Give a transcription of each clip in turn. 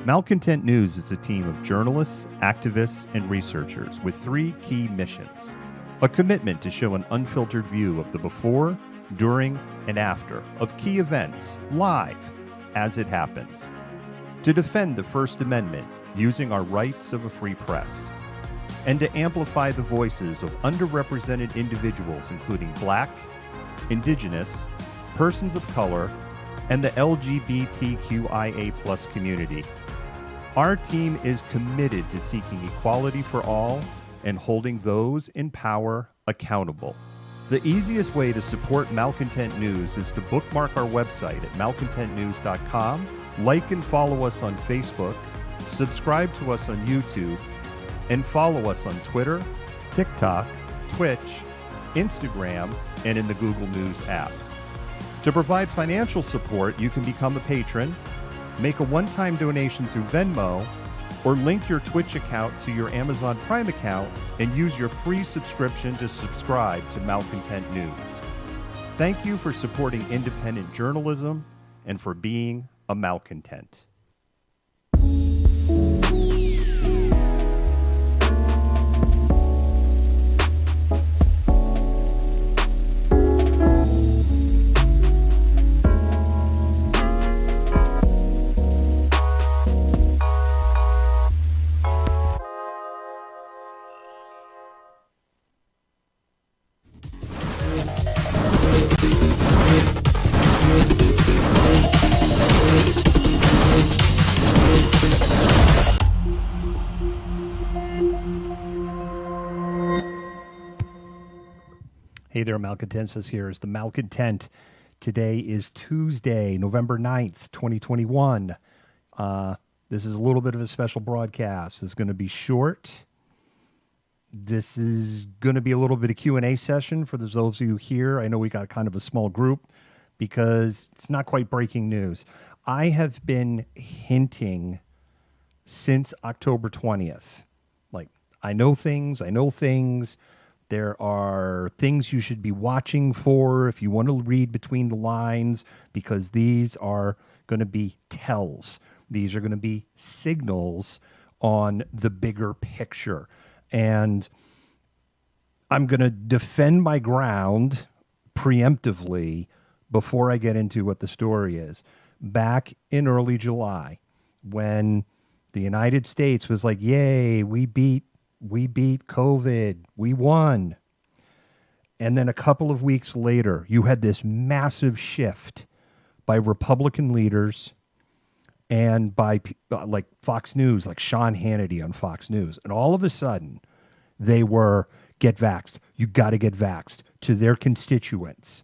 Malcontent News is a team of journalists, activists, and researchers with three key missions. A commitment to show an unfiltered view of the before, during, and after of key events, live, as it happens. To defend the First Amendment using our rights of a free press. And to amplify the voices of underrepresented individuals including Black, Indigenous, persons of color, and the LGBTQIA+ community. Our team is committed to seeking equality for all and holding those in power accountable. The easiest way to support Malcontent News is to bookmark our website at malcontentnews.com, like and follow us on Facebook, subscribe to us on YouTube, and follow us on Twitter, TikTok, Twitch, Instagram, and in the Google News app. To provide financial support, you can become a patron, make a one-time donation through Venmo, or link your Twitch account to your Amazon Prime account and use your free subscription to subscribe to Malcontent News. Thank you for supporting independent journalism and for being a malcontent. Hey there, Malcontents. This here is the Malcontent. Today is Tuesday, November 9th, 2021. This is a little bit of a special broadcast. It's going to be short. This is going to be a little bit of Q&A session for those of you here. I know we got kind of a small group because it's not quite breaking news. I have been hinting since October 20th. Like, I know things. There are things you should be watching for if you want to read between the lines, because these are going to be tells. These are going to be signals on the bigger picture. And I'm going to defend my ground preemptively before I get into what the story is. Back in early July, when the United States was like, yay, we beat COVID. We won. And then a couple of weeks later, you had this massive shift by Republican leaders and by like Fox News, like Sean Hannity on Fox News. And all of a sudden, they were, get vaxxed. You got to get vaxxed to their constituents.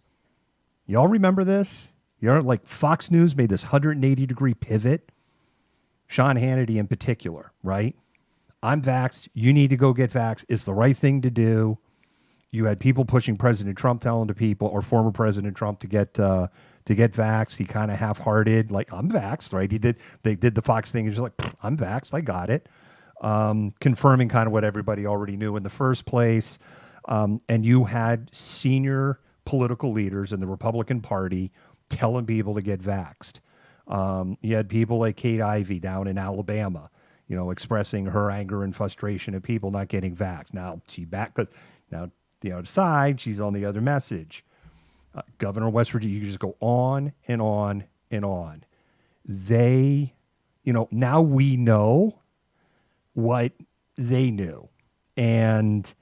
Y'all remember this? Like Fox News made this 180-degree pivot. Sean Hannity in particular, right? I'm vaxxed. You need to go get vaxxed. It's the right thing to do. You had people pushing President Trump, telling to people, or former President Trump, to get vaxxed. He kind of half-hearted, like, I'm vaxxed, right? They did the Fox thing. He's just like, I'm vaxxed. I got it. Confirming kind of what everybody already knew in the first place. And you had senior political leaders in the Republican Party telling people to get vaxxed. You had people like Kate Ivey down in Alabama, expressing her anger and frustration at people not getting vaxxed. Now, she back, because now the other side, she's on the other message. Governor of West Virginia, you can just go on and on and on. They, now we know what they knew. And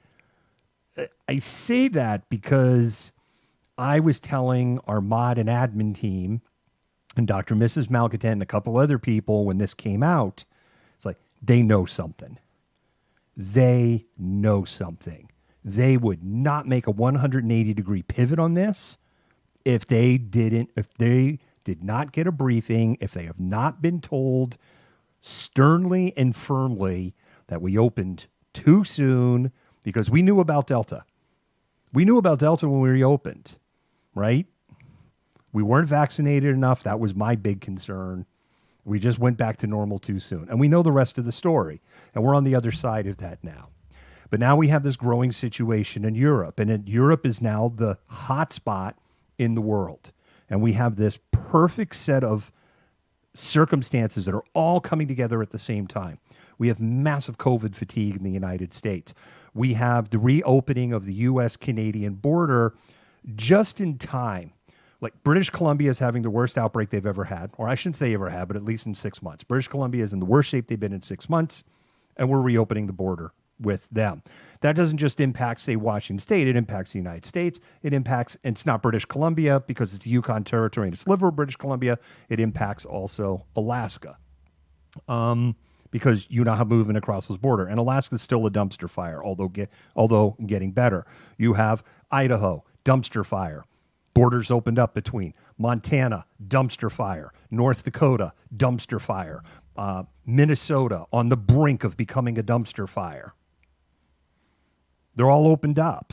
I say that because I was telling our mod and admin team and Dr. and Mrs. Malcontent and a couple other people when this came out, it's like, they know something. They know something. They would not make a 180-degree pivot on this if they did not get a briefing, if they have not been told sternly and firmly that we opened too soon, because we knew about Delta. We knew about Delta when we reopened, right? We weren't vaccinated enough. That was my big concern. We just went back to normal too soon. And we know the rest of the story. And we're on the other side of that now. But now we have this growing situation in Europe. And Europe is now the hot spot in the world. And we have this perfect set of circumstances that are all coming together at the same time. We have massive COVID fatigue in the United States. We have the reopening of the U.S.-Canadian border just in time. Like British Columbia is having the worst outbreak they've ever had, or I shouldn't say ever had, but at least in 6 months. British Columbia is in the worst shape they've been in 6 months, and we're reopening the border with them. That doesn't just impact, say, Washington State. It impacts the United States. It impacts, and it's not British Columbia because it's Yukon Territory and a sliver of British Columbia. It impacts also Alaska. Because you now have movement across this border. And Alaska's still a dumpster fire, although getting better. You have Idaho, dumpster fire. Borders opened up between Montana, dumpster fire. North Dakota, dumpster fire. Minnesota, on the brink of becoming a dumpster fire. They're all opened up.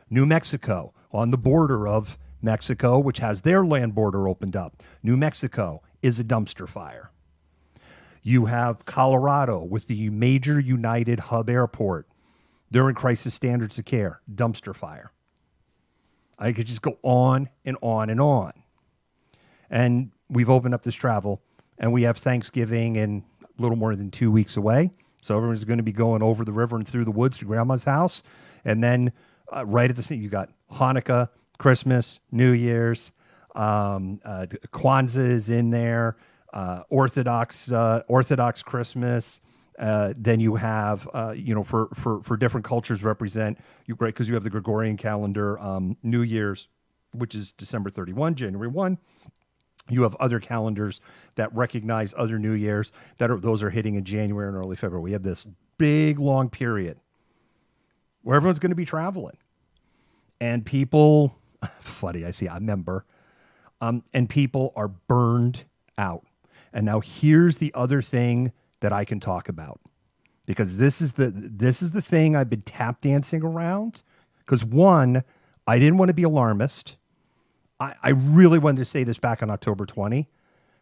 New Mexico, on the border of Mexico, which has their land border opened up. New Mexico is a dumpster fire. You have Colorado with the major United hub airport. They're in crisis standards of care. Dumpster fire. I could just go on and on and on. And we've opened up this travel, and we have Thanksgiving in a little more than 2 weeks away. So everyone's going to be going over the river and through the woods to Grandma's house. And then right at the same, you got Hanukkah, Christmas, New Year's, Kwanzaa is in there. Orthodox Christmas. Then you have, for different cultures represent, right, because you have the Gregorian calendar, New Year's, which is December 31, January 1. You have other calendars that recognize other New Years those are hitting in January and early February. We have this big, long period where everyone's going to be traveling. And people, funny, I see, I remember, and people are burned out. And now here's the other thing that I can talk about, because this is the thing I've been tap dancing around. Because one, I didn't want to be alarmist. I really wanted to say this back on October 20,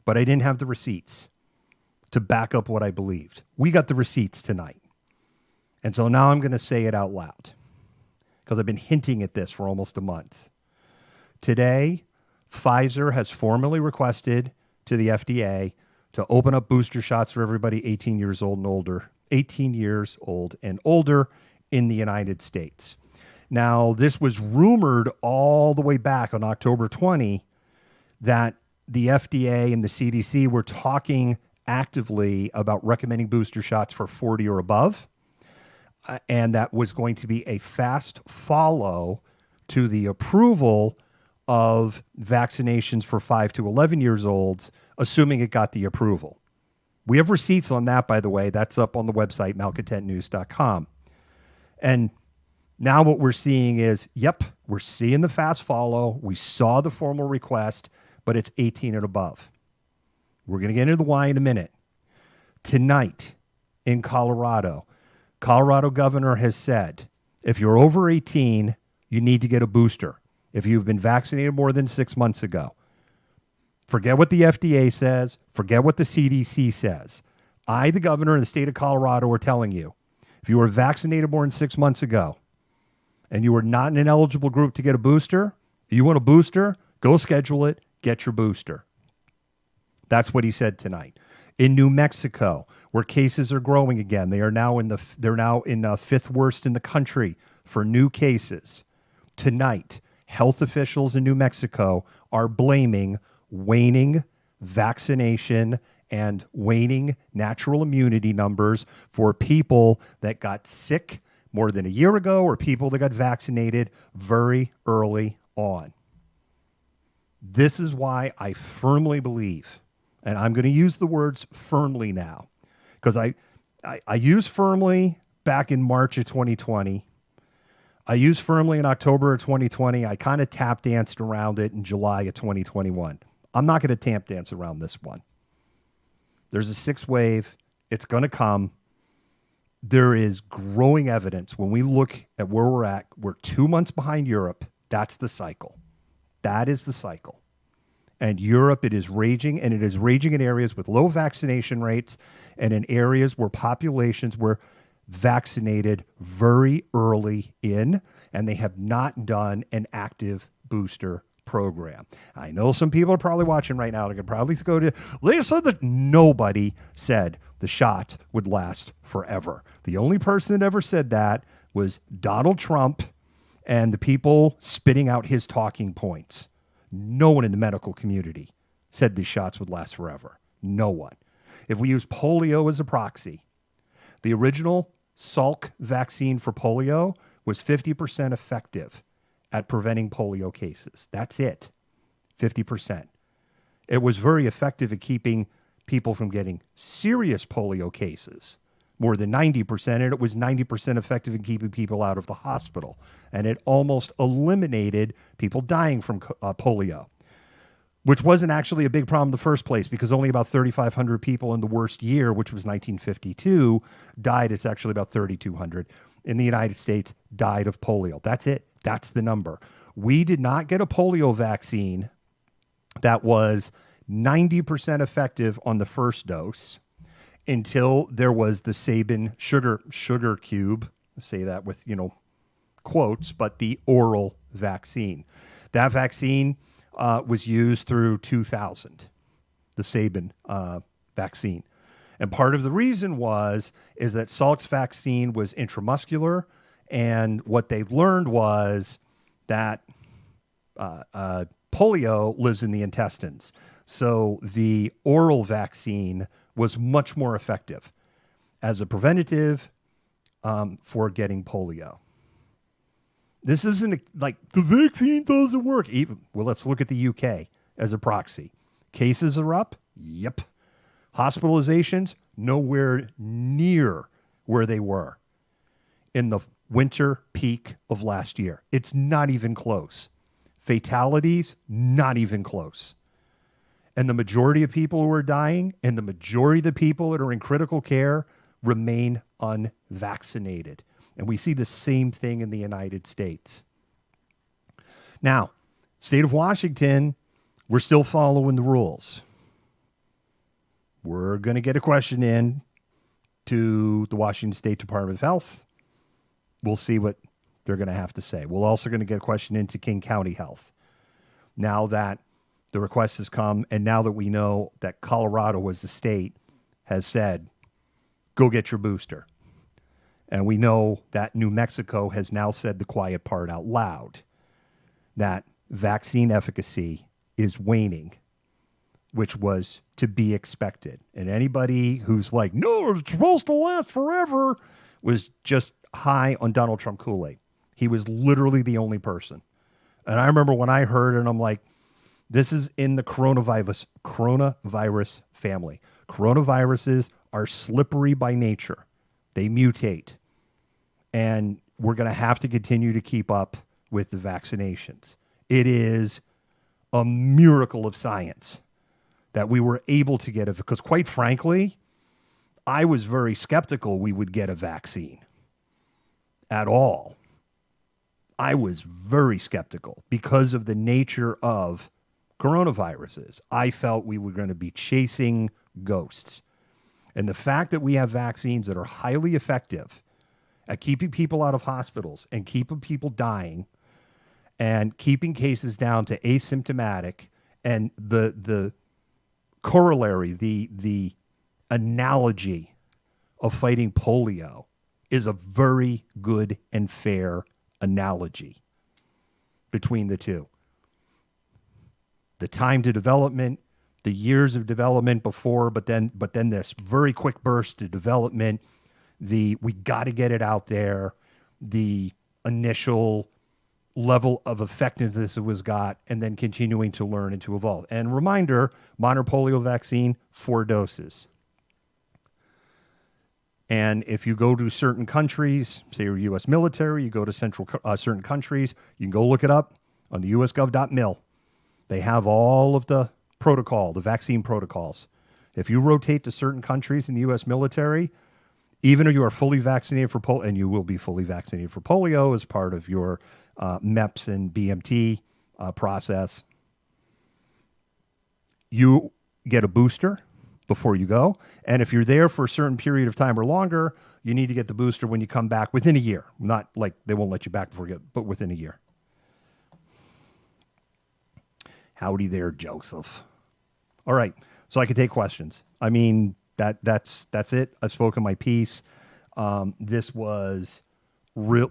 but I didn't have the receipts to back up what I believed. We got the receipts tonight. And so now I'm going to say it out loud because I've been hinting at this for almost a month. Today, Pfizer has formally requested to the FDA to open up booster shots for everybody 18 years old and older in the United States. Now, this was rumored all the way back on October 20 that the FDA and the CDC were talking actively about recommending booster shots for 40 or above, and that was going to be a fast follow to the approval of vaccinations for 5 to 11 years olds, assuming it got the approval. We have receipts on that, by the way. That's up on the website, malcontentnews.com. And now what we're seeing is, we're seeing the fast follow. We saw the formal request, but it's 18 and above. We're going to get into the why in a minute. Tonight in Colorado governor has said, if you're over 18, you need to get a booster. If you've been vaccinated more than 6 months ago. Forget what the FDA says. Forget what the CDC says. I, the governor of the state of Colorado, are telling you, if you were vaccinated more than 6 months ago and you were not in an eligible group to get a booster, you want a booster, go schedule it, get your booster. That's what he said tonight. In New Mexico, where cases are growing again, they're now in fifth worst in the country for new cases. Tonight, health officials in New Mexico are blaming waning vaccination and waning natural immunity numbers for people that got sick more than a year ago or people that got vaccinated very early on. This is why I firmly believe, and I'm going to use the words firmly now, because I used firmly back in March of 2020. I used firmly in October of 2020. I kind of tap danced around it in July of 2021. I'm not going to tap dance around this one. There's a sixth wave. It's going to come. There is growing evidence. When we look at where we're at, we're 2 months behind Europe. That's the cycle. That is the cycle. And Europe, it is raging, and it is raging in areas with low vaccination rates and in areas where populations were vaccinated very early in, and they have not done an active booster program. I know some people are probably watching right now. They could probably go to, they said that nobody said the shot would last forever. The only person that ever said that was Donald Trump and the people spitting out his talking points. No one in the medical community said these shots would last forever. No one. If we use polio as a proxy, the original Salk vaccine for polio was 50% effective at preventing polio cases. That's it, 50%. It was very effective at keeping people from getting serious polio cases, more than 90%, and it was 90% effective in keeping people out of the hospital. And it almost eliminated people dying from polio, which wasn't actually a big problem in the first place because only about 3,500 people in the worst year, which was 1952, died. It's actually about 3,200 in the United States died of polio. That's it. That's the number. We did not get a polio vaccine that was 90% effective on the first dose until there was the Sabin sugar cube. I say that with, quotes, but the oral vaccine. That vaccine was used through 2000, the Sabin vaccine. And part of the reason is that Salk's vaccine was intramuscular, and what they learned was that polio lives in the intestines. So the oral vaccine was much more effective as a preventative for getting polio. This isn't like the vaccine doesn't work. Well, let's look at the UK as a proxy. Cases are up. Yep. Hospitalizations, nowhere near where they were in the winter peak of last year. It's not even close. Fatalities, not even close. And the majority of people who are dying and the majority of the people that are in critical care remain unvaccinated. And we see the same thing in the United States. Now, state of Washington, we're still following the rules. We're going to get a question in to the Washington State Department of Health. We'll see what they're going to have to say. We're also going to get a question into King County Health. Now that the request has come, and now that we know that Colorado as the state has said, go get your booster. And we know that New Mexico has now said the quiet part out loud, that vaccine efficacy is waning, which was to be expected. And anybody who's like, no, it's supposed to last forever, was just high on Donald Trump Kool-Aid. He was literally the only person. And I remember when I heard it, and I'm like, this is in the coronavirus family. Coronaviruses are slippery by nature. They mutate. And we're going to have to continue to keep up with the vaccinations. It is a miracle of science that we were able to get it, because quite frankly, I was very skeptical we would get a vaccine at all. I was very skeptical because of the nature of coronaviruses. I felt we were going to be chasing ghosts. And the fact that we have vaccines that are highly effective at keeping people out of hospitals and keeping people dying and keeping cases down to asymptomatic, and the corollary, the analogy of fighting polio is a very good and fair analogy between the two. The time to development, the years of development before, but then this very quick burst of development, we got to get it out there, the initial level of effectiveness it was got, and then continuing to learn and to evolve. And reminder, modern polio vaccine, 4 doses. And if you go to certain countries, say you're U.S. military, you go to certain countries, you can go look it up on the usgov.mil. They have all of the protocol, the vaccine protocols. If you rotate to certain countries in the U.S. military, even if you are fully vaccinated for polio, and you will be fully vaccinated for polio as part of your MEPS and BMT process, you get a booster before you go. And if you're there for a certain period of time or longer, you need to get the booster when you come back within a year. Not like they won't let you back before you get, but within a year. Howdy there, Joseph. All right, so I can take questions. I mean, that's it. I've spoken my piece. This was real.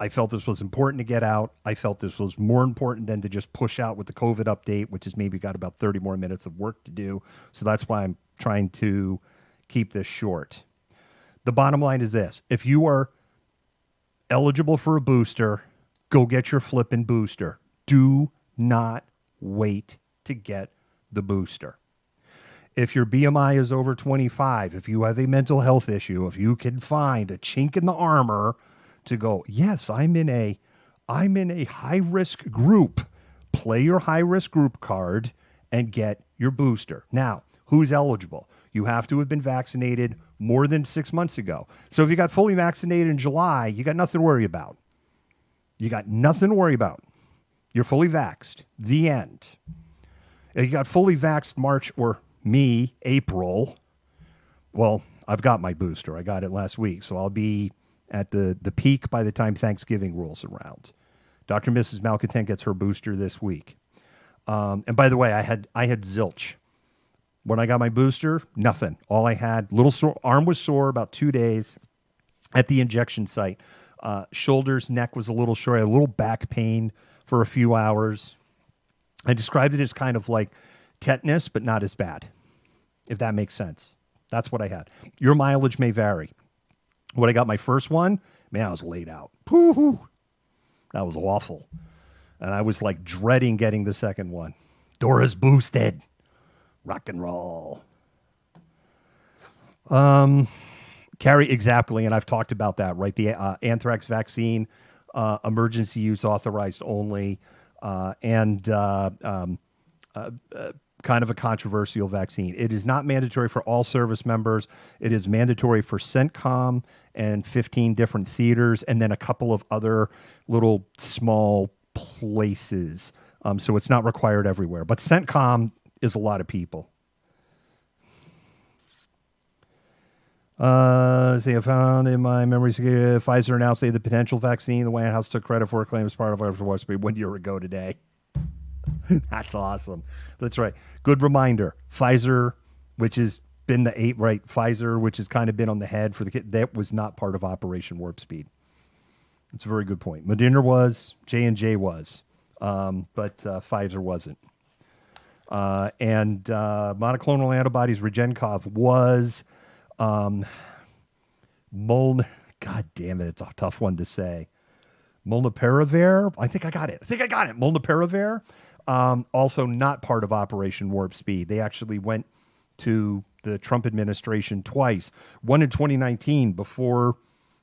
I felt this was important to get out. I felt this was more important than to just push out with the COVID update, which has maybe got about 30 more minutes of work to do. So that's why I'm trying to keep this short. The bottom line is this. If you are eligible for a booster, go get your flipping booster. Do not wait to get the booster. If your BMI is over 25, if you have a mental health issue, if you can find a chink in the armor to go, yes, I'm in a high risk group, play your high risk group card and get your booster. Now, who's eligible? You have to have been vaccinated more than 6 months ago. So if you got fully vaccinated in July, you got nothing to worry about. You got nothing to worry about. You're fully vaxxed. The end. If you got fully vaxxed March or April, well, I've got my booster. I got it last week, so I'll be at the peak by the time Thanksgiving rolls around. Dr. and Mrs. Malcontent gets her booster this week. And by the way, I had zilch. When I got my booster, nothing. All I had, little sore, arm was sore about 2 days at the injection site. Shoulders, neck was a little sore. I had a little back pain for a few hours. I described it as kind of like tetanus, but not as bad, if that makes sense. That's what I had. Your mileage may vary. When I got my first one, man, I was laid out. Woo-hoo. That was awful. And I was like dreading getting the second one. Dora's boosted. Rock and roll. Carrie, exactly, and I've talked about that, right? The anthrax vaccine, emergency use authorized only, and kind of a controversial vaccine. It is not mandatory for all service members. It is mandatory for CENTCOM and 15 different theaters, and then a couple of other little small places. So it's not required everywhere. But CENTCOM is a lot of people. They have found in my memories, Pfizer announced they had the potential vaccine. The White House took credit for a claim as part of our 1 year ago today. That's awesome. That's right. Good reminder. Pfizer, which has been the Pfizer, which has kind of been on the head for the kid, that was not part of Operation Warp Speed. It's a very good point. Moderna was, J&J was, but Pfizer wasn't. And monoclonal antibodies, Regenkov was, God damn it, it's a tough one to say. Molnupiravir, I think I got it. Molnupiravir, also not part of Operation Warp Speed. They actually went to the Trump administration twice. One in 2019 before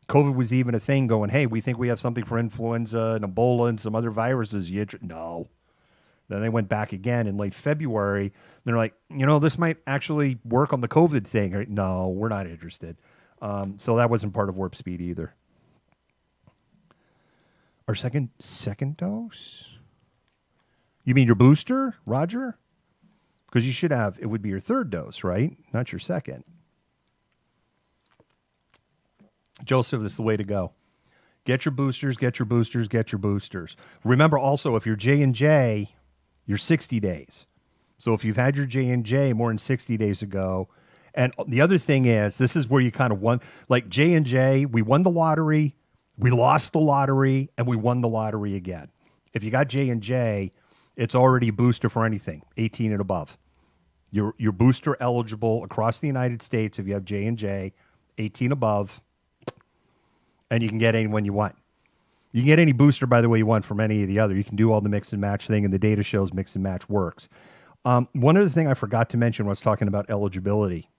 COVID was even a thing, going, hey, we think we have something for influenza and Ebola and some other viruses. No. Then they went back again in late February. They're like, this might actually work on the COVID thing. No, we're not interested. So that wasn't part of Warp Speed either. Our second dose? You mean your booster, Roger? Because you should have, it would be your third dose, right? Not your second. Joseph, this is the way to go. Get your boosters, get your boosters, get your boosters. Remember also, if you're J&J, you're 60 days. So if you've had your J&J more than 60 days ago, and the other thing is, this is where you kind of won, like J&J, we won the lottery, we lost the lottery, and we won the lottery again. If you got J&J, it's already a booster for anything, 18 and above. You're booster eligible across the United States if you have J&J, 18 above, and you can get any one you want. You can get any booster, by the way, you want from any of the other. You can do all the mix and match thing, and the data shows mix and match works. One other thing I forgot to mention when I was talking about eligibility.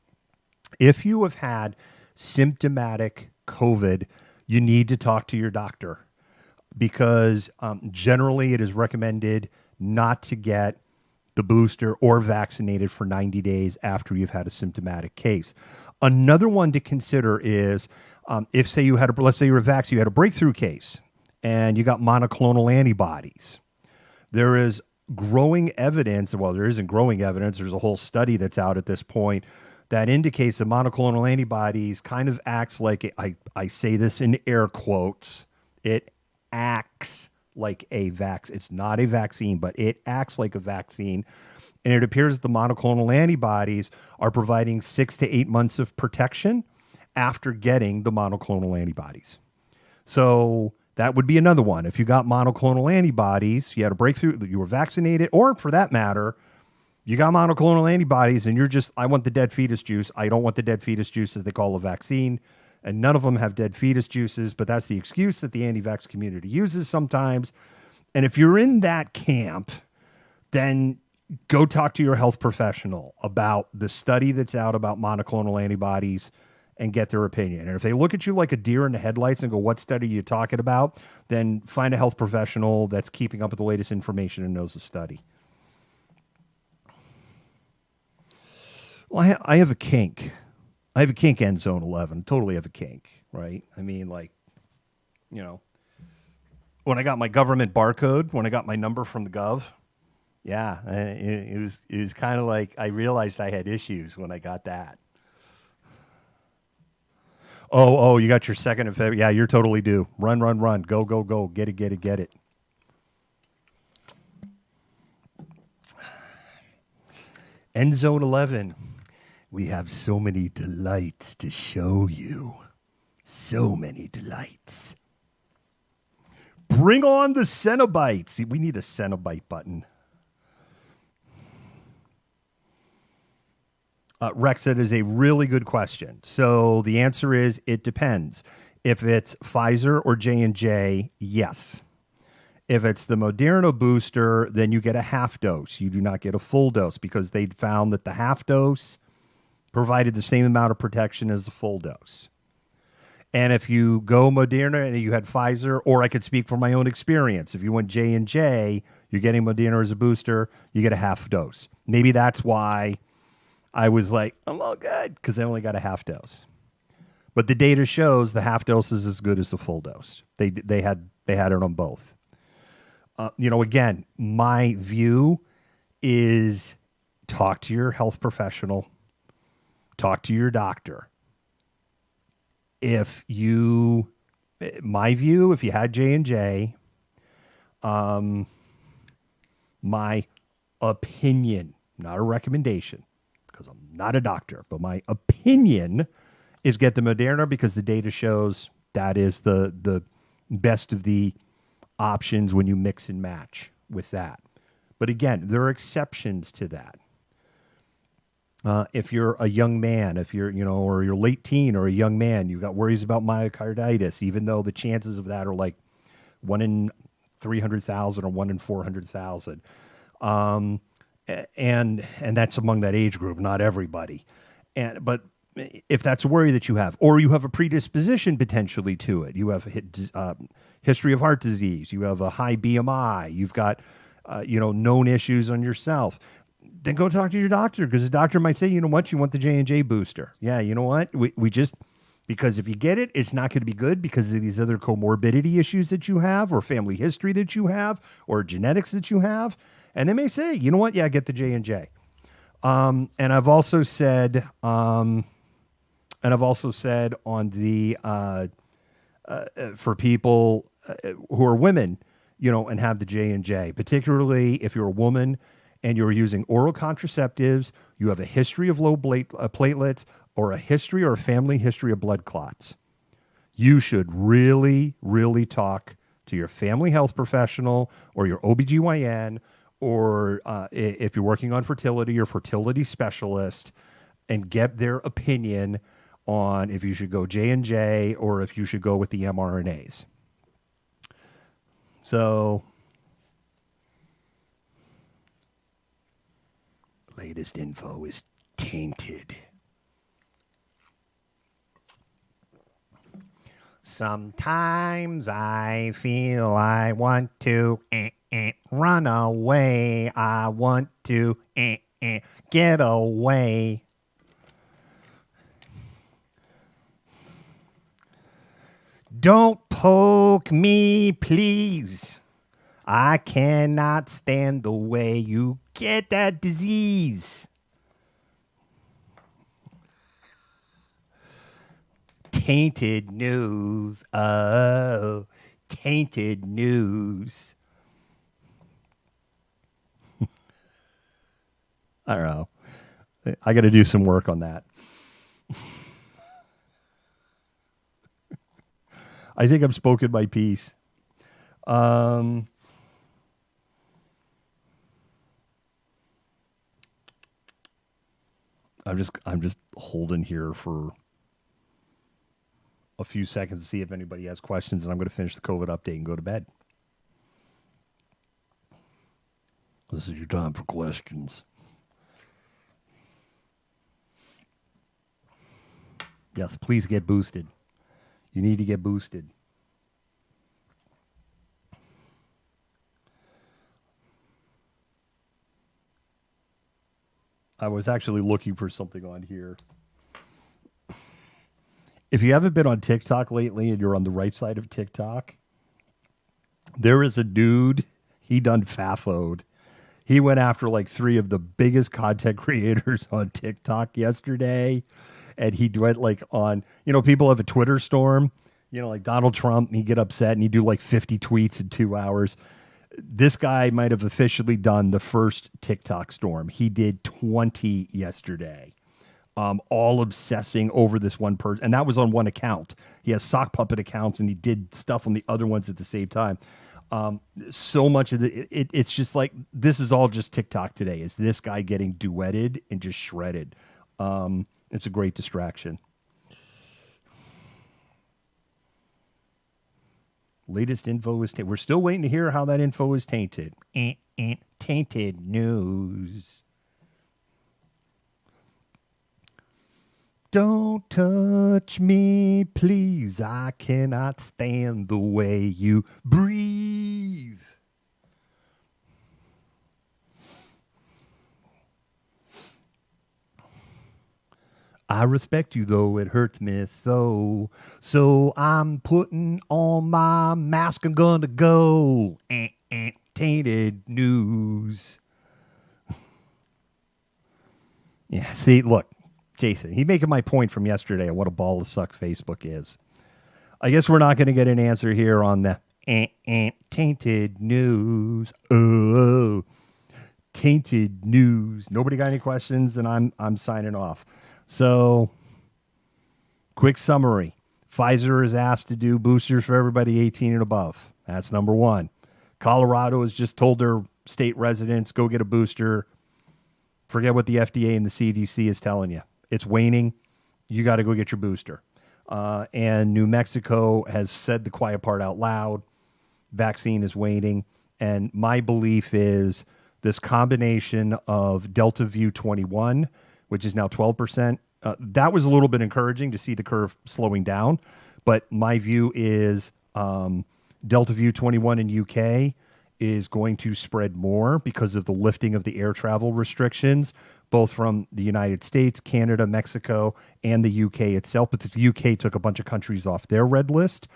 If you have had symptomatic COVID, you need to talk to your doctor because generally it is recommended not to get the booster or vaccinated for 90 days after you've had a symptomatic case. Another one to consider is if, say, let's say you're a vaccine, you had a breakthrough case and you got monoclonal antibodies. There is growing evidence, well, there isn't growing evidence, there's a whole study that's out at this point that indicates that monoclonal antibodies kind of acts like, I say this in air quotes, it acts like a vaccine. It's not a vaccine, but it acts like a vaccine. And it appears that the monoclonal antibodies are providing 6 to 8 months of protection after getting the monoclonal antibodies. So that would be another one. If you got monoclonal antibodies, you had a breakthrough, you were vaccinated, or for that matter, you got monoclonal antibodies and you're just, I want the dead fetus juice. I don't want the dead fetus juice that they call a vaccine. And none of them have dead fetus juices, but that's the excuse that the anti-vax community uses sometimes. And if you're in that camp, then go talk to your health professional about the study that's out about monoclonal antibodies and get their opinion. And if they look at you like a deer in the headlights and go, what study are you talking about? Then find a health professional that's keeping up with the latest information and knows the study. Well, I have a kink. I have a kink end zone 11. Totally have a kink, right? I mean, like, you know, when I got my government barcode, when I got my number from the gov, yeah, it was kind of like I realized I had issues when I got that. Oh, you got your second of February. Yeah, you're totally due. Run. Go. Get it. End zone 11. We have so many delights to show you. So many delights. Bring on the Cenobites. See, we need a Cenobite button. Rex, that is a really good question. So the answer is it depends. If it's Pfizer or J&J, yes. If it's the Moderna booster, then you get a half dose. You do not get a full dose because they found that the half dose provided the same amount of protection as the full dose. And if you go Moderna and you had Pfizer, or I could speak from my own experience, if you went J&J, you're getting Moderna as a booster, you get a half dose. Maybe that's why I was like, I'm all good, because I only got a half dose. But the data shows the half dose is as good as the full dose. They had it on both. Again, my view is talk to your health professional, talk to your doctor. My view, if you had J&J, my opinion, not a recommendation, because I'm not a doctor, but my opinion is get the Moderna because the data shows that is the best of the options when you mix and match with that. But again, there are exceptions to that. If you're a young man, if you're, or you're late teen or a young man, you've got worries about myocarditis, even though the chances of that are like 1 in 300,000 or 1 in 400,000. And that's among that age group, not everybody. But if that's a worry that you have, or you have a predisposition potentially to it, you have a history of heart disease, you have a high BMI, you've got, known issues on yourself, then go talk to your doctor, because the doctor might say, you know what, you want the J&J booster. Yeah, you know what, we just, because if you get it, it's not going to be good because of these other comorbidity issues that you have, or family history that you have, or genetics that you have. And they may say, you know what, yeah, get the J&J. And I've also said on the for people who are women, and have the J&J, particularly if you're a woman and you're using oral contraceptives, you have a history of low platelets, or a history or a family history of blood clots. You should really, really talk to your family health professional or your OBGYN, or if you're working on fertility, or fertility specialist, and get their opinion on if you should go J&J or if you should go with the mRNAs. So, latest info is tainted. Sometimes I feel I want to run away. I want to get away. Don't poke me, please. I cannot stand the way you get that disease. Tainted news. Oh, tainted news. I don't know. I got to do some work on that. I think I've spoken my piece. I'm just holding here for a few seconds to see if anybody has questions, and I'm going to finish the COVID update and go to bed. This is your time for questions. Yes, please get boosted. You need to get boosted. I was actually looking for something on here. If you haven't been on TikTok lately and you're on the right side of TikTok, there is a dude, he done fafoed. He went after like 3 of the biggest content creators on TikTok yesterday. And he went like on, people have a Twitter storm, like Donald Trump, and he get upset and he do like 50 tweets in 2 hours. This guy might have officially done the first TikTok storm. He did 20 yesterday, all obsessing over this one person. And that was on one account. He has sock puppet accounts and he did stuff on the other ones at the same time. So much of it's just like, this is all just TikTok today. Is this guy getting duetted and just shredded? It's a great distraction. Latest info is we're still waiting to hear how that info is tainted. Tainted news. Don't touch me, please. I cannot stand the way you breathe. I respect you, though it hurts me so. So I'm putting on my mask. I'm gonna go. Tainted news. Yeah, see, look, Jason, he's making my point from yesterday on what a ball of suck Facebook is. I guess we're not going to get an answer here on the tainted news. Oh, tainted news. Nobody got any questions, and I'm signing off. So, quick summary. Pfizer is asked to do boosters for everybody 18 and above. That's number 1. Colorado has just told their state residents, go get a booster. Forget what the FDA and the CDC is telling you. It's waning. You got to go get your booster. And New Mexico has said the quiet part out loud. Vaccine is waning. And my belief is this combination of Delta Vu 21, which is now 12%. That was a little bit encouraging to see the curve slowing down. But my view is Delta Vu 21 in UK is going to spread more because of the lifting of the air travel restrictions, both from the United States, Canada, Mexico, and the UK itself. But the UK took a bunch of countries off their red list.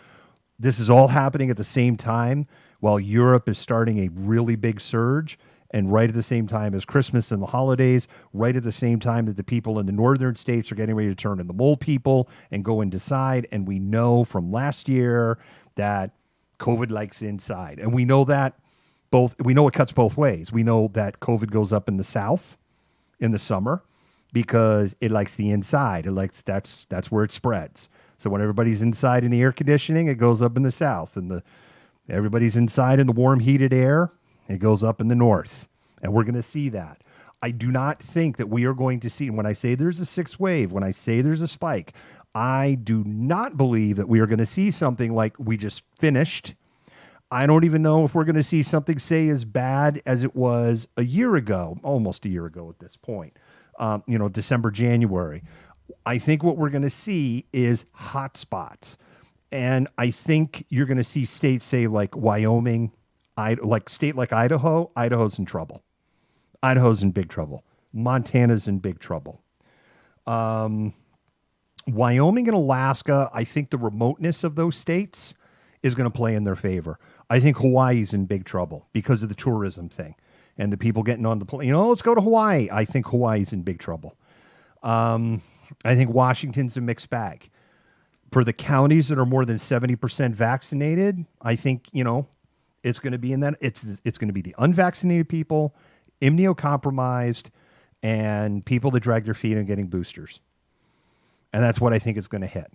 This is all happening at the same time while Europe is starting a really big surge. And right at the same time as Christmas and the holidays, right at the same time that the people in the northern states are getting ready to turn into mole people and go and decide. And we know from last year that COVID likes inside. And we know that we know it cuts both ways. We know that COVID goes up in the south in the summer because it likes the inside. It likes that's where it spreads. So when everybody's inside in the air conditioning, it goes up in the south. And everybody's inside in the warm heated air, it goes up in the north. And we're going to see that. I do not think that we are going to see, when I say there's a 6th wave, when I say there's a spike, I do not believe that we are going to see something like we just finished. I don't even know if we're going to see something, say, as bad as it was a year ago, almost a year ago at this point, December, January. I think what we're going to see is hot spots. And I think you're going to see states, say, like Wyoming, state like Idaho. Idaho's in trouble. Idaho's in big trouble. Montana's in big trouble. Wyoming and Alaska, I think the remoteness of those states is going to play in their favor. I think Hawaii's in big trouble because of the tourism thing and the people getting on the plane. Let's go to Hawaii. I think Hawaii's in big trouble. I think Washington's a mixed bag. For the counties that are more than 70% vaccinated, I think, it's going to be in that it's going to be the unvaccinated people, immunocompromised, and people that drag their feet on getting boosters. And that's what I think is going to hit.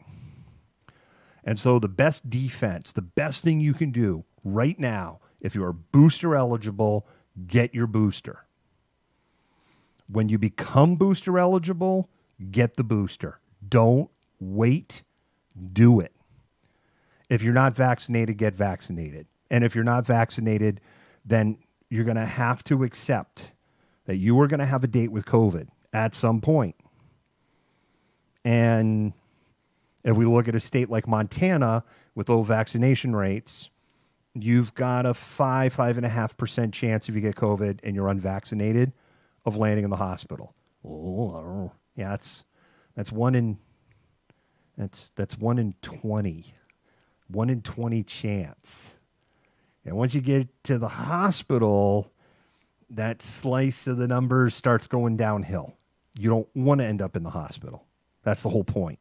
And so the best defense, the best thing you can do right now, if you are booster eligible, get your booster. When you become booster eligible, get the booster. Don't wait. Do it. If you're not vaccinated, get vaccinated. And if you're not vaccinated, then you're going to have to accept that you are going to have a date with COVID at some point. And if we look at a state like Montana with low vaccination rates, you've got a 5.5% chance if you get COVID and you're unvaccinated of landing in the hospital. Oh, yeah, that's 1 in 20. 1 in 20 chance. And once you get to the hospital, that slice of the numbers starts going downhill. You don't want to end up in the hospital. That's the whole point.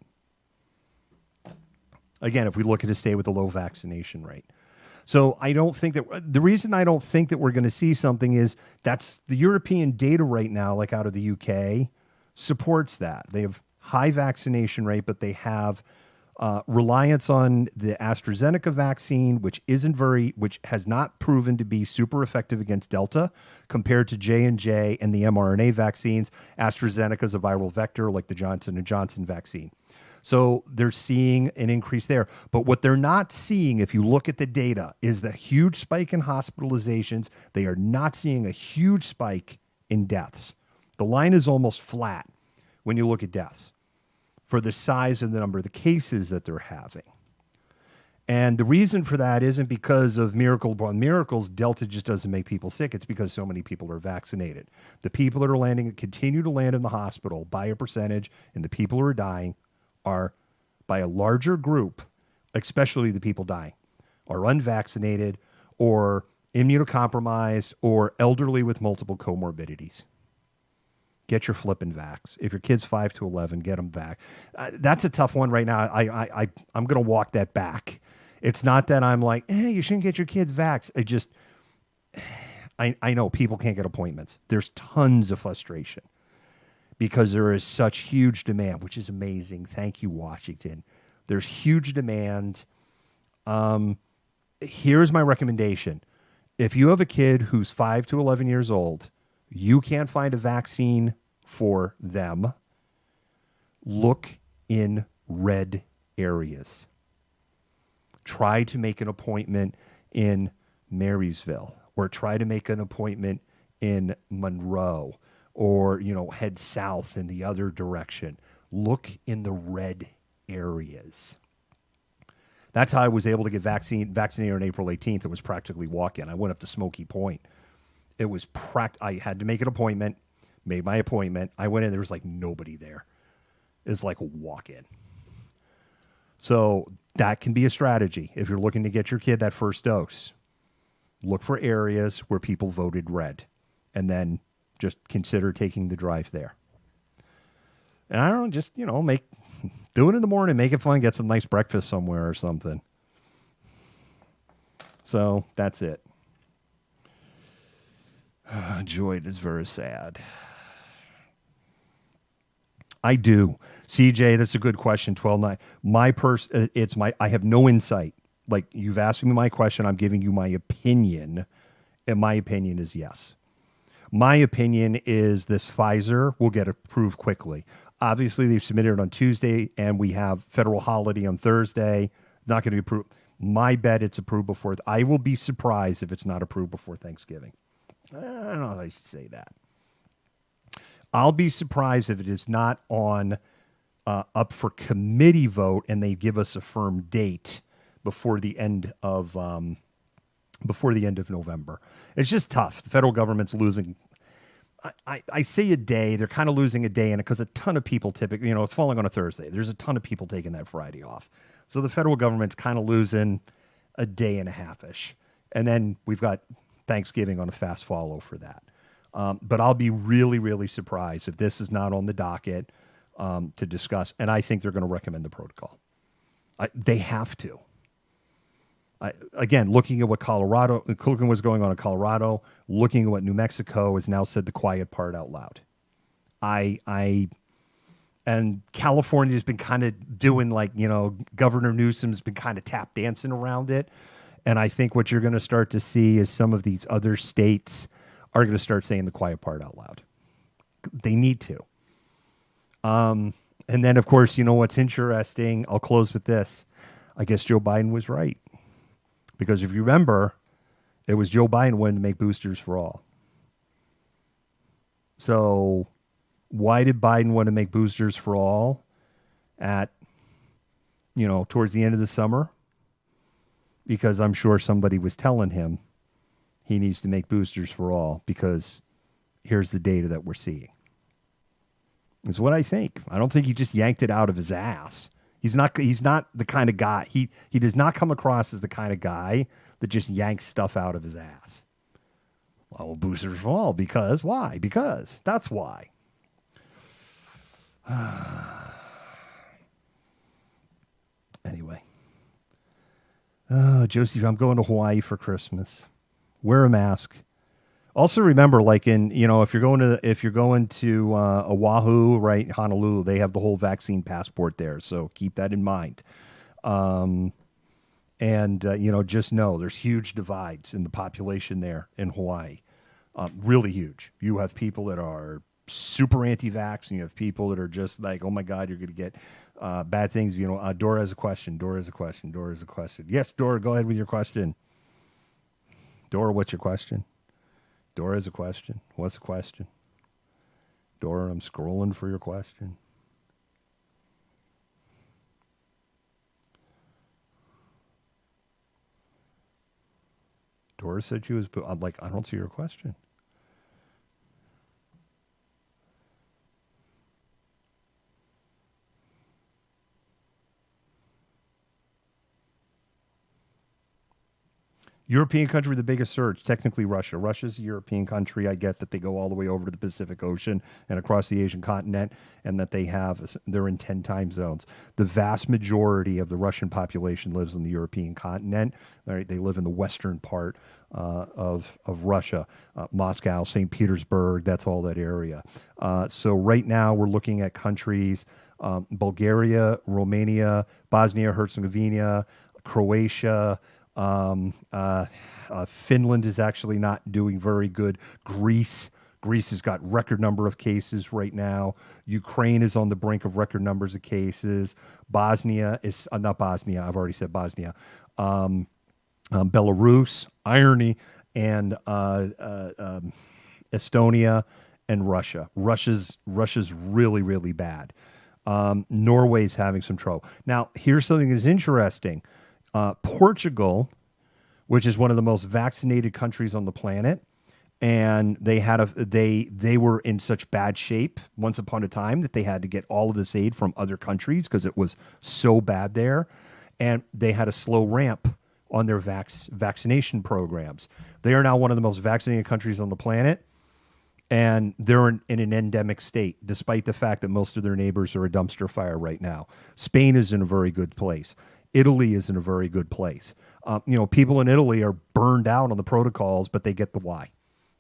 Again, if we look at a state with a low vaccination rate. So I don't think that the reason I don't think that we're going to see something is that's the European data right now, like out of the UK, supports that. They have high vaccination rate, but they have reliance on the AstraZeneca vaccine, which has not proven to be super effective against Delta compared to J&J and the mRNA vaccines. AstraZeneca is a viral vector like the Johnson & Johnson vaccine. So they're seeing an increase there. But what they're not seeing, if you look at the data, is the huge spike in hospitalizations. They are not seeing a huge spike in deaths. The line is almost flat when you look at deaths for the size and the number of the cases that they're having. And the reason for that isn't because of miracle upon miracles. Delta just doesn't make people sick. It's because so many people are vaccinated. The people that are landing continue to land in the hospital by a percentage, and the people who are dying are by a larger group, especially the people dying, are unvaccinated or immunocompromised or elderly with multiple comorbidities. Get your flippin' vax. If your kid's 5 to 11, get them back. That's a tough one right now. I'm going to walk that back. It's not that I'm like, you shouldn't get your kids vax. I know people can't get appointments. There's tons of frustration because there is such huge demand, which is amazing. Thank you, Washington. There's huge demand. Here's my recommendation. If you have a kid who's 5 to 11 years old, you can't find a vaccine for them, look in red areas. Try to make an appointment in Marysville, or try to make an appointment in Monroe, or, head south in the other direction. Look in the red areas. That's how I was able to get vaccinated on April 18th. It was practically walk-in. I went up to Smoky Point. It was I had to make an appointment, made my appointment. I went in, there was like nobody there. It's like a walk-in. So that can be a strategy. If you're looking to get your kid that first dose, look for areas where people voted red, and then just consider taking the drive there. And I don't know, just, do it in the morning, make it fun, get some nice breakfast somewhere or something. So that's it. Joy, it is very sad. I do. CJ, that's a good question. 12-9. I have no insight. Like, you've asked me my question, I'm giving you my opinion, and my opinion is yes. My opinion is this Pfizer will get approved quickly. Obviously, they've submitted it on Tuesday, and we have federal holiday on Thursday. Not going to be approved. My bet it's approved before. I will be surprised if it's not approved before Thanksgiving. I don't know if I should say that. I'll be surprised if it is not on up for committee vote and they give us a firm date before the end of November. It's just tough. The federal government's losing. I say a day. They're kind of losing a day in it because a ton of people typically, it's falling on a Thursday. There's a ton of people taking that Friday off. So the federal government's kind of losing a day and a half-ish. And then we've got Thanksgiving on a fast follow for that. But I'll be really, really surprised if this is not on the docket to discuss. And I think they're going to recommend the protocol. They have to. Again, looking at what's going on in Colorado, looking at what New Mexico has now said the quiet part out loud. And California's been kind of doing Governor Newsom's been kind of tap dancing around it. And I think what you're going to start to see is some of these other states are going to start saying the quiet part out loud. They need to. And then, of course, what's interesting, I'll close with this. I guess Joe Biden was right. Because if you remember, it was Joe Biden wanting to make boosters for all. So why did Biden want to make boosters for all at, towards the end of the summer? Because I'm sure somebody was telling him he needs to make boosters for all because here's the data that we're seeing. Is what I think. I don't think he just yanked it out of his ass. He's not the kind of guy. He does not come across as the kind of guy that just yanks stuff out of his ass. Well, boosters for all because why? Because that's why. Anyway. Josie, I'm going to Hawaii for Christmas. Wear a mask. Also remember, if you're going to Oahu, right, Honolulu, they have the whole vaccine passport there. So keep that in mind. Just know there's huge divides in the population there in Hawaii. Really huge. You have people that are super anti-vax, and you have people that are just like, oh my God, you're going to get bad things. Dora has a question. Yes, Dora, go ahead with your question. Dora, what's your question? Dora has a question. What's the question? Dora, I'm scrolling for your question. Dora said she was, I'm like, I don't see your question. European country with the biggest surge, technically Russia. Russia's a European country. I get that they go all the way over to the Pacific Ocean and across the Asian continent, and that they're in 10 time zones. The vast majority of the Russian population lives on the European continent. Right? They live in the western part of Russia, Moscow, St. Petersburg, that's all that area. So right now we're looking at countries, Bulgaria, Romania, Bosnia-Herzegovina, Croatia, Finland is actually not doing very good. Greece has got record number of cases right now. Ukraine is on the brink of record numbers of cases. Bosnia is not Bosnia. I've already said Bosnia. Belarus, irony, and Estonia and Russia. Russia's really, really bad. Norway's having some trouble. Now, here's something that's interesting. Portugal, which is one of the most vaccinated countries on the planet, and they were in such bad shape once upon a time that they had to get all of this aid from other countries because it was so bad there, and they had a slow ramp on their vaccination programs. They are now one of the most vaccinated countries on the planet, and they're in an endemic state, despite the fact that most of their neighbors are a dumpster fire right now. Spain is in a very good place. Italy is in a very good place. People in Italy are burned out on the protocols, but they get the why.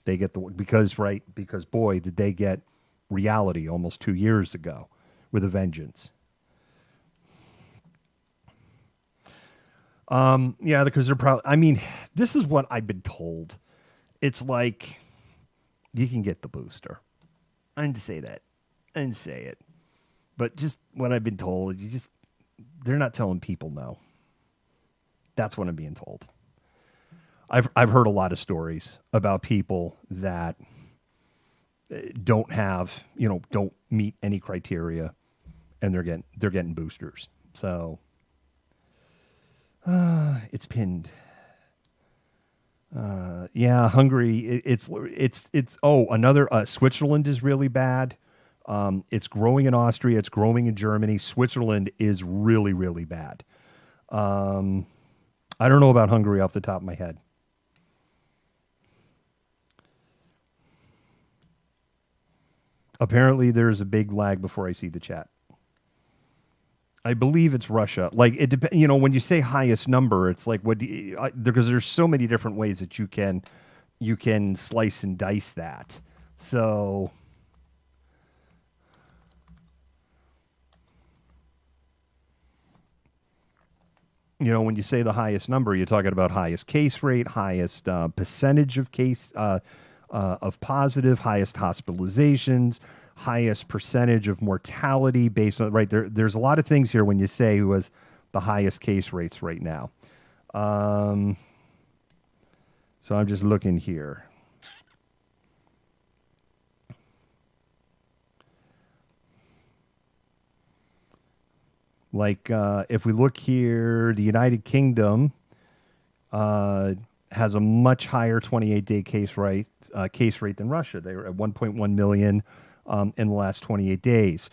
They get because boy, did they get reality almost 2 years ago with a vengeance. Because they're probably, this is what I've been told. It's like, you can get the booster. I didn't say that. I didn't say it. But just what I've been told, they're not telling people no. That's what I'm being told. I've heard a lot of stories about people that don't meet any criteria, and they're getting boosters. So it's pinned. Hungary. Switzerland is really bad. It's growing in Austria. It's growing in Germany. Switzerland is really, really bad. I don't know about Hungary off the top of my head. Apparently, there's a big lag before I see the chat. I believe it's Russia. Like it depends. You know, when you say highest number, it's like because there's so many different ways that you can slice and dice that. So when you say the highest number, you're talking about highest case rate, highest percentage of of positive, highest hospitalizations, highest percentage of mortality based on right there. There's a lot of things here when you say who has the highest case rates right now. So I'm just looking here. Like if we look here, the United Kingdom has a much higher 28-day case rate than Russia. They were at 1.1 million in the last 28 days.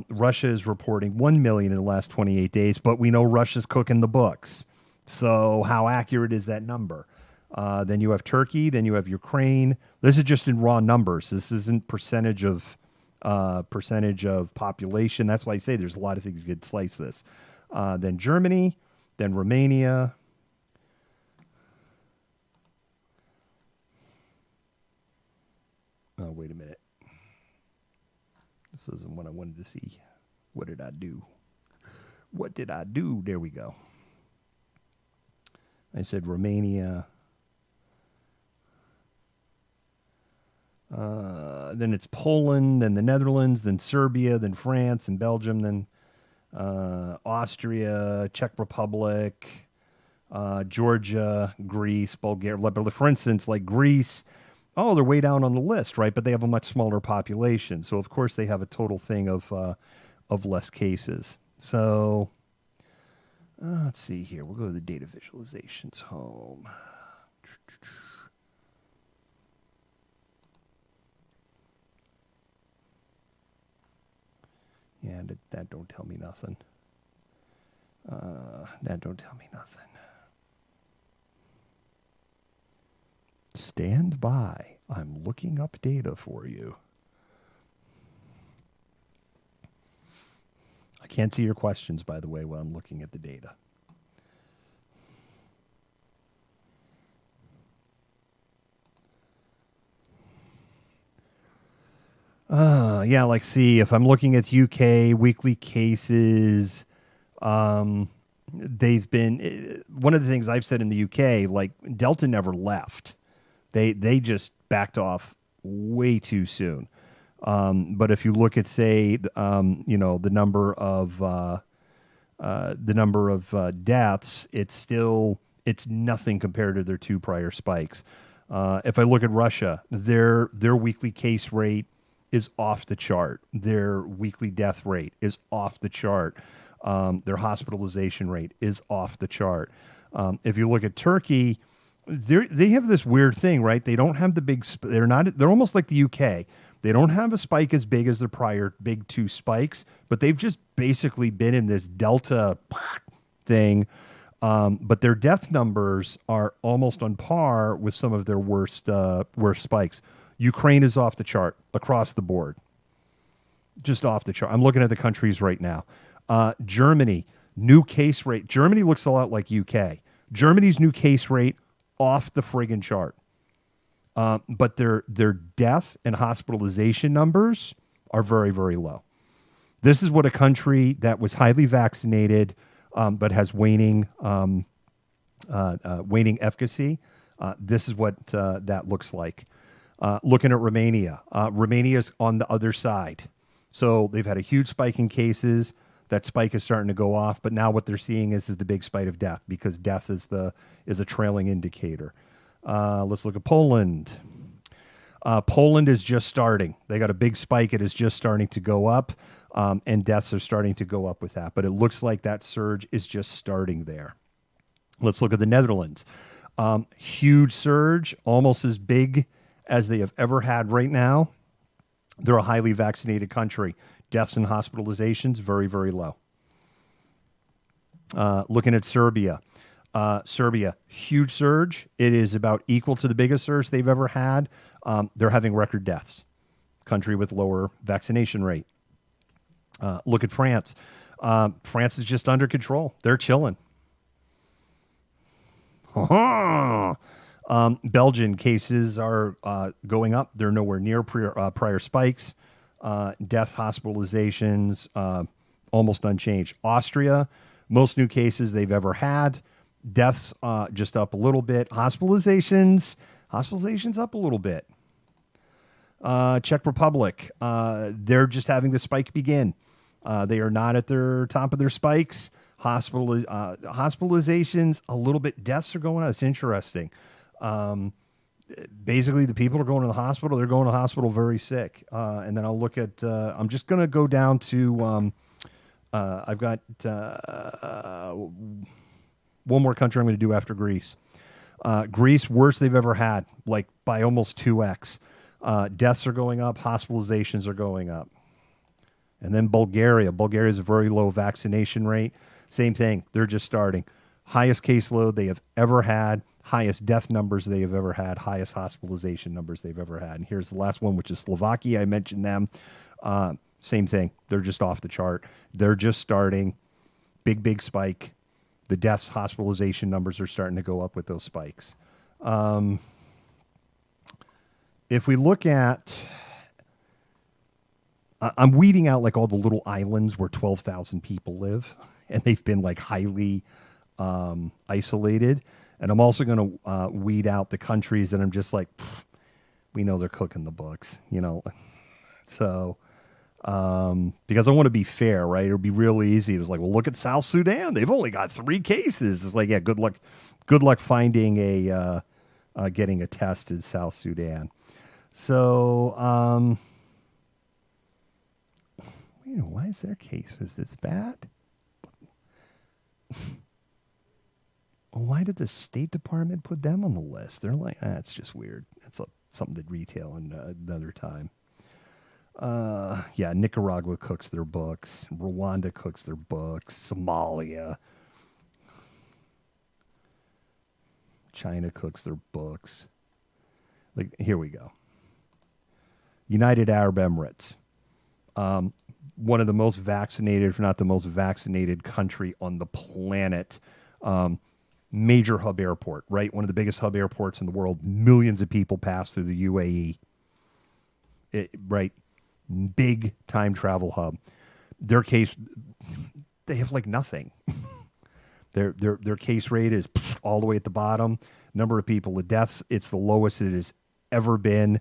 Russia is reporting 1 million in the last 28 days, but we know Russia's cooking the books. So how accurate is that number? Then you have Turkey. Then you have Ukraine. This is just in raw numbers. This isn't percentage of population. That's why I say there's a lot of things you could slice this. Then Germany. Then Romania. Oh, wait a minute. This isn't what I wanted to see. What did I do? What did I do? There we go. I said Romania. Then it's Poland, then the Netherlands, then Serbia, then France, and Belgium, then Austria, Czech Republic, Georgia, Greece, Bulgaria. But for instance, like Greece, they're way down on the list, right? But they have a much smaller population, so of course they have a total thing of less cases. So let's see here. We'll go to the data visualizations home. Yeah, that don't tell me nothing. That don't tell me nothing. Stand by. I'm looking up data for you. I can't see your questions, by the way, while I'm looking at the data. Yeah, like see, if I'm looking at UK weekly cases, they've been one of the things I've said in the UK, like Delta never left. They just backed off way too soon. But if you look at say, the number of deaths, it's nothing compared to their two prior spikes. If I look at Russia, their weekly case rate is off the chart. Their weekly death rate is off the chart. Their hospitalization rate is off the chart. If you look at Turkey, they have this weird thing, right? They don't have the big. They're almost like the UK. They don't have a spike as big as their prior big two spikes, but they've just basically been in this Delta thing. But their death numbers are almost on par with some of their worst spikes. Ukraine is off the chart across the board. Just off the chart. I'm looking at the countries right now. Germany, new case rate. Germany looks a lot like UK. Germany's new case rate off the friggin' chart. But their death and hospitalization numbers are very, very low. This is what a country that was highly vaccinated but has waning efficacy. This is what that looks like. Looking at Romania. Romania's on the other side. So they've had a huge spike in cases. That spike is starting to go off, but now what they're seeing is the big spike of death because death is a trailing indicator. Let's look at Poland. Poland is just starting. They got a big spike. It is just starting to go up, and deaths are starting to go up with that. But it looks like that surge is just starting there. Let's look at the Netherlands. Huge surge, almost as big as they have ever had right now. They're a highly vaccinated country. Deaths and hospitalizations, very, very low. Looking at Serbia. Serbia, huge surge. It is about equal to the biggest surge they've ever had. They're having record deaths. Country with lower vaccination rate. Look at France. France is just under control. They're chilling. Belgian cases are going up. They're nowhere near prior spikes. Death, hospitalizations, almost unchanged. Austria, most new cases they've ever had. Deaths just up a little bit. Hospitalizations up a little bit. Czech Republic, they're just having the spike begin. They are not at their top of their spikes. Hospitalizations a little bit. Deaths are going up. It's interesting. Basically, the people are going to the hospital. They're going to the hospital very sick. And then I'll look at. I'm just going to go down to. I've got one more country I'm going to do after Greece. Greece, worst they've ever had, like by almost 2x. Deaths are going up. Hospitalizations are going up. And then Bulgaria. Bulgaria is a very low vaccination rate. Same thing. They're just starting. Highest caseload they have ever had. Highest death numbers they have ever had. Highest hospitalization numbers they've ever had. And here's the last one, which is Slovakia. I mentioned them. Same thing. They're just off the chart. They're just starting. Big spike. The deaths, hospitalization numbers are starting to go up with those spikes. If we look at, I'm weeding out like all the little islands where 12,000 people live, and they've been like highly isolated. And I'm also going to weed out the countries that I'm just like, we know they're cooking the books, you know. So, because I want to be fair, right? It would be real easy. It was like, well, look at South Sudan. They've only got 3 cases. It's like, yeah, good luck finding getting a test in South Sudan. So, why is their case was this bad? Why did the State Department put them on the list? They're like, that's just weird. That's something to retail another time. Yeah, Nicaragua cooks their books. Rwanda cooks their books. Somalia. China cooks their books. Like, here we go. United Arab Emirates. One of the most vaccinated, if not the most vaccinated country on the planet. Major hub airport, right? One of the biggest hub airports in the world. Millions of people pass through the UAE. Right? Big time travel hub. Their case, they have like nothing. Their case rate is all the way at the bottom. Number of people, the deaths, it's the lowest it has ever been.